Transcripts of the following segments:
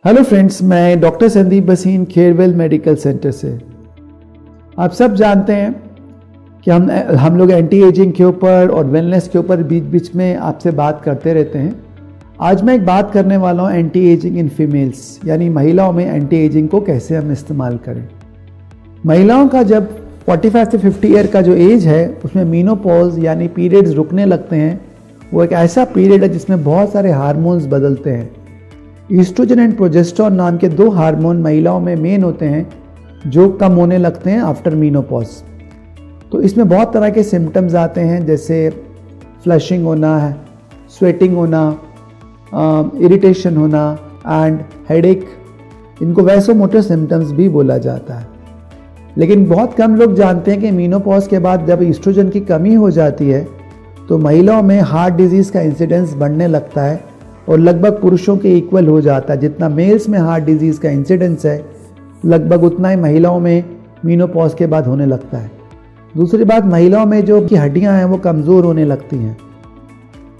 Hello friends, मैं doctor Sandeep Bhasin Kherwel medical centre से। आप सब जानते हैं कि हम लोग एंटी एजिंग के ऊपर और वेलनेस के ऊपर बीच बीच में आपसे बात करते रहते हैं। आज मैं एक बात करने वाला हूँ एंटी एजिंग इन फीमेल्स, यानी महिलाओं में एंटी एजिंग को कैसे हम इस्तेमाल करें। महिलाओं का जब 45 से 50 ईयर का जो एज है उसमें मीनोपॉज यानी पीरियड्स रुकने लगते हैं। वो एक ऐसा पीरियड है जिसमें बहुत सारे हार्मोन्स बदलते हैं। ईस्ट्रोजन एंड प्रोजेस्टेरोन नाम के दो हार्मोन महिलाओं में मेन होते हैं जो कम होने लगते हैं आफ्टर मीनोपॉज। तो इसमें बहुत तरह के सिम्टम्स आते हैं, जैसे फ्लशिंग होना है, स्वेटिंग होना, इरिटेशन होना एंड हेडेक। इनको वैसोमोटर सिम्टम्स भी बोला जाता है। लेकिन बहुत कम लोग जानते हैं कि मीनोपॉज के बाद जब ईस्ट्रोजन की कमी हो जाती है तो महिलाओं में हार्ट डिजीज़ का इंसिडेंस बढ़ने लगता है और लगभग पुरुषों के इक्वल हो जाता है। जितना मेल्स में हार्ट डिजीज़ का इंसिडेंस है लगभग उतना ही महिलाओं में मीनोपॉज के बाद होने लगता है। दूसरी बात, महिलाओं में जो की हड्डियां हैं वो कमज़ोर होने लगती हैं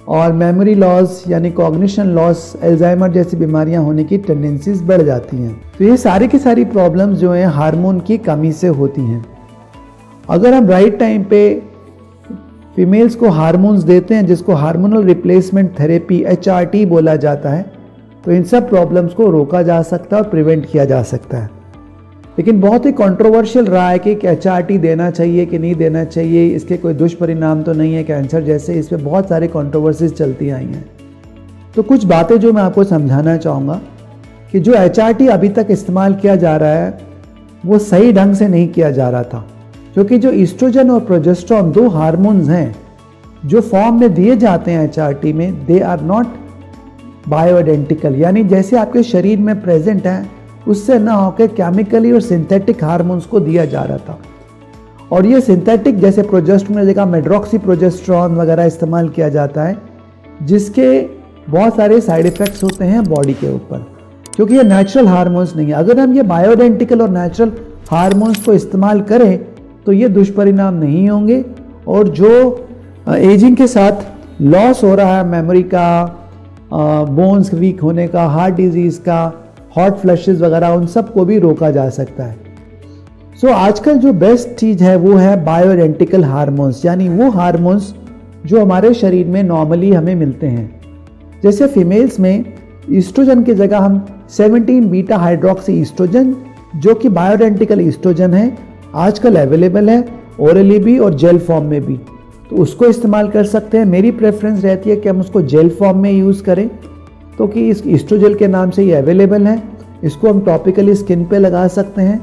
और मेमोरी लॉस यानी कॉग्निशन लॉस, अल्जाइमर जैसी बीमारियां होने की टेंडेंसीज बढ़ जाती हैं। तो ये सारी की सारी प्रॉब्लम्स जो हैं हार्मोन की कमी से होती हैं। अगर हम राइट टाइम पे फीमेल्स को हार्मोन्स देते हैं, जिसको हार्मोनल रिप्लेसमेंट थेरेपी HRT बोला जाता है, तो इन सब प्रॉब्लम्स को रोका जा सकता है और प्रिवेंट किया जा सकता है। लेकिन बहुत ही कंट्रोवर्शियल रहा है कि HRT देना चाहिए कि नहीं देना चाहिए, इसके कोई दुष्परिणाम तो नहीं है कैंसर जैसे। इस पर बहुत सारे कंट्रोवर्सीज चलती आई हैं। तो कुछ बातें जो मैं आपको समझाना चाहूँगा कि जो HRT अभी तक इस्तेमाल किया जा रहा है वो सही ढंग से नहीं किया जा रहा था, क्योंकि जो ईस्ट्रोजन और प्रोजेस्टेरोन दो हार्मोन्स हैं जो फॉर्म में दिए जाते हैं HRT में, दे आर नॉट बायोआइडेंटिकल, यानी जैसे आपके शरीर में प्रेजेंट है उससे ना होकर केमिकली और सिंथेटिक हार्मोन्स को दिया जा रहा था। और ये सिंथेटिक जैसे प्रोजेस्टेरोन की जगह मेड्रॉक्सी प्रोजेस्टेरोन वगैरह इस्तेमाल किया जाता है, जिसके बहुत सारे साइड इफ़ेक्ट्स होते हैं बॉडी के ऊपर, क्योंकि ये नेचुरल हार्मोन्स नहीं है। अगर हम ये बायोआइडेंटिकल और नेचुरल हार्मोन्स को इस्तेमाल करें तो ये दुष्परिणाम नहीं होंगे। और जो एजिंग के साथ लॉस हो रहा है मेमोरी का, बोन्स वीक होने का, हार्ट डिजीज़ का, हॉट फ्लशेस वगैरह, उन सब को भी रोका जा सकता है। सो आजकल जो बेस्ट चीज़ है वो है बायोआइडेंटिकल हार्मोन्स, यानी वो हार्मोन्स जो हमारे शरीर में नॉर्मली हमें मिलते हैं। जैसे फीमेल्स में ईस्ट्रोजन की जगह हम 17 बीटा हाइड्रोक्सी ईस्ट्रोजन, जो कि बायोआइडेंटिकल ईस्ट्रोजन है, आजकल अवेलेबल है ओरली भी और जेल फॉर्म में भी, तो उसको इस्तेमाल कर सकते हैं। मेरी प्रेफरेंस रहती है कि हम उसको जेल फॉर्म में यूज़ करें, तो कि इस ईस्ट्रोजेल के नाम से ये अवेलेबल है। इसको हम टॉपिकली स्किन पे लगा सकते हैं।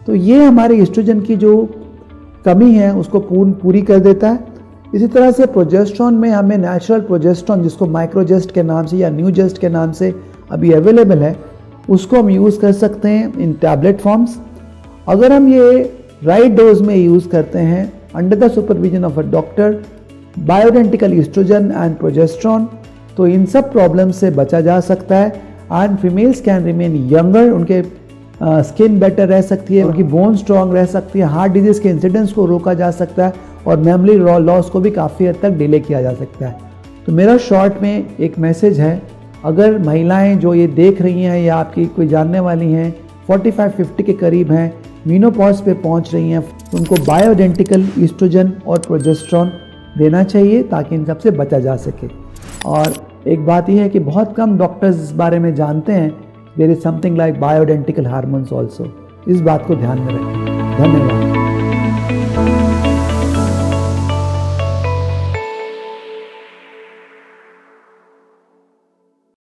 तो ये हमारे ईस्ट्रोजन की जो कमी है उसको पूरी कर देता है। इसी तरह से प्रोजेस्टेरोन में हमें नेचुरल प्रोजेस्टेरोन, जिसको माइक्रोजेस्ट के नाम से या न्यूजेस्ट के नाम से अभी अवेलेबल है, उसको हम यूज़ कर सकते हैं इन टैबलेट फॉर्म्स। अगर हम ये राइट डोज में यूज़ करते हैं under the supervision of a doctor, bioidentical oestrogen and progesterone, तो इन सब प्रॉब्लम से बचा जा सकता है। And females can remain younger, उनके स्किन बेटर रह सकती है, उनकी बोन स्ट्रॉन्ग रह सकती है, हार्ट डिजीज़ के इंसिडेंस को रोका जा सकता है और मेमोरी लॉस को भी काफ़ी हद तक डिले किया जा सकता है। तो मेरा शॉर्ट में एक मैसेज है, अगर महिलाएं जो ये देख रही हैं या आपकी कोई जानने वाली हैं 45-50 के करीब हैं, मीनोपॉज पे पहुंच रही हैं, तो उनको बायोआइडेंटिकल ईस्ट्रोजन और प्रोजेस्टेरोन देना चाहिए ताकि इन सबसे बचा जा सके। और एक बात यह है कि बहुत कम डॉक्टर्स इस बारे में जानते हैं, there is something like bioidentical hormones also. इस बात को ध्यान में रखें। धन्यवाद।